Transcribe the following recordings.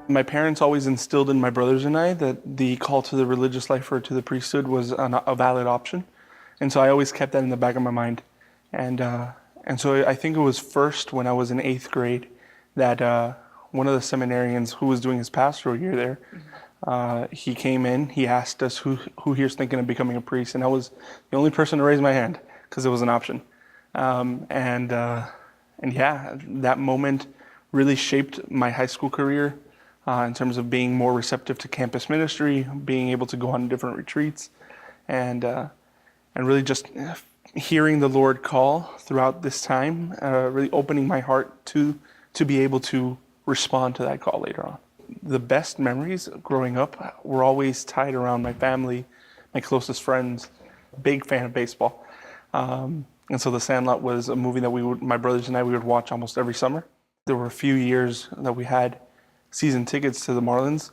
My parents always instilled in my brothers and I that the call to the religious life or to the priesthood was a valid option. And so I always kept that in the back of my mind. And so I think it was first when I was in 8th grade that one of the seminarians who was doing his pastoral year there, he came in, he asked us who here's thinking of becoming a priest. And I was the only person to raise my hand because it was an option. And yeah, that moment really shaped my high school career in terms of being more receptive to campus ministry, being able to go on different retreats, and really just hearing the Lord call throughout this time, really opening my heart to be able to respond to that call later on. The best memories growing up were always tied around my family, my closest friends. Big fan of baseball. And so The Sandlot was a movie that my brothers and I, we would watch almost every summer. There were a few years that we had season tickets to the Marlins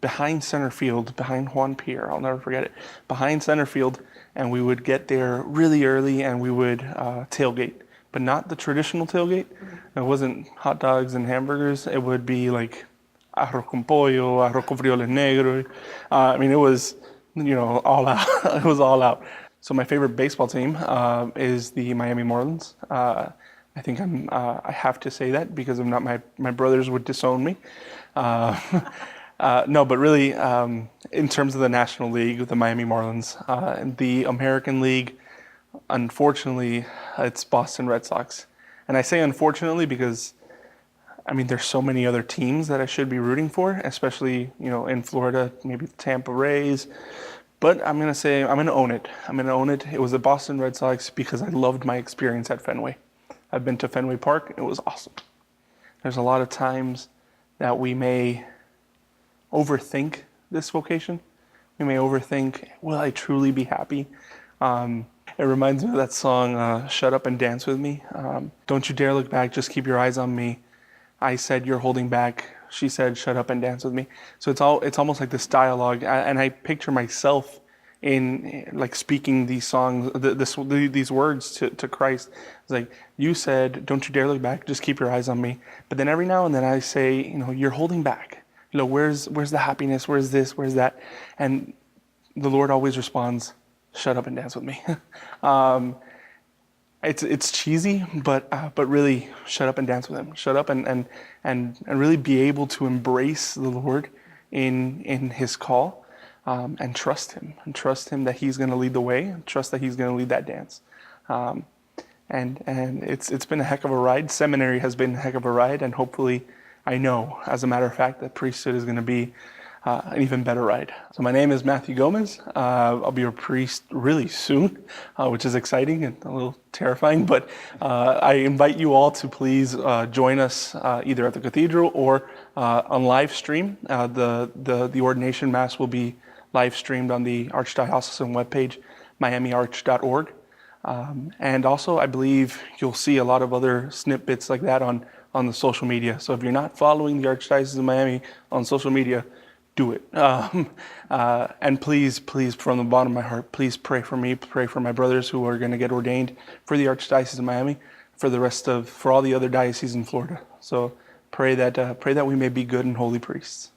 behind center field, behind Juan Pierre, I'll never forget it, behind center field, and we would get there really early and we would tailgate, but not the traditional tailgate. It wasn't hot dogs and hamburgers. It would be like arroz con pollo, arroz con frijoles negros. I mean, it was, all out. It was all out. So my favorite baseball team is the Miami Marlins. I think I have to say that because if not, my brothers would disown me. No, but really, in terms of the National League with the Miami Marlins, the American League, unfortunately, it's Boston Red Sox. And I say unfortunately because, I mean, there's so many other teams that I should be rooting for, especially, in Florida, maybe the Tampa Rays. But I'm going to say, I'm going to own it. I'm going to own it. It was the Boston Red Sox because I loved my experience at Fenway. I've been to Fenway Park. It was awesome. There's a lot of times that we may overthink this vocation. We may overthink, will I truly be happy? It reminds me of that song, Shut Up and Dance With Me. Don't you dare look back, just keep your eyes on me. I said you're holding back. She said, shut up and dance with me. So it's almost like this dialogue. And I picture myself in like speaking these songs, these words to Christ. It's like, you said, don't you dare look back, just keep your eyes on me. But then every now and then I say, you're holding back. Where's the happiness? Where's this? Where's that? And the Lord always responds, shut up and dance with me. It's cheesy, but really shut up and dance with him. Shut up and really be able to embrace the Lord in his call. And trust him that he's going to lead the way, and trust that he's going to lead that dance. And it's been a heck of a ride. Seminary has been a heck of a ride, and hopefully, I know, as a matter of fact, that priesthood is going to be an even better ride. So my name is Matthew Gomez. I'll be a priest really soon, which is exciting and a little terrifying, but I invite you all to please join us either at the cathedral or on live stream. The ordination mass will be live streamed on the Archdiocesan webpage, miamiarch.org. And also, I believe you'll see a lot of other snippets like that on the social media. So if you're not following the Archdiocese of Miami on social media, do it. And please, from the bottom of my heart, please pray for me, pray for my brothers who are going to get ordained for the Archdiocese of Miami, for all the other dioceses in Florida. So pray that we may be good and holy priests.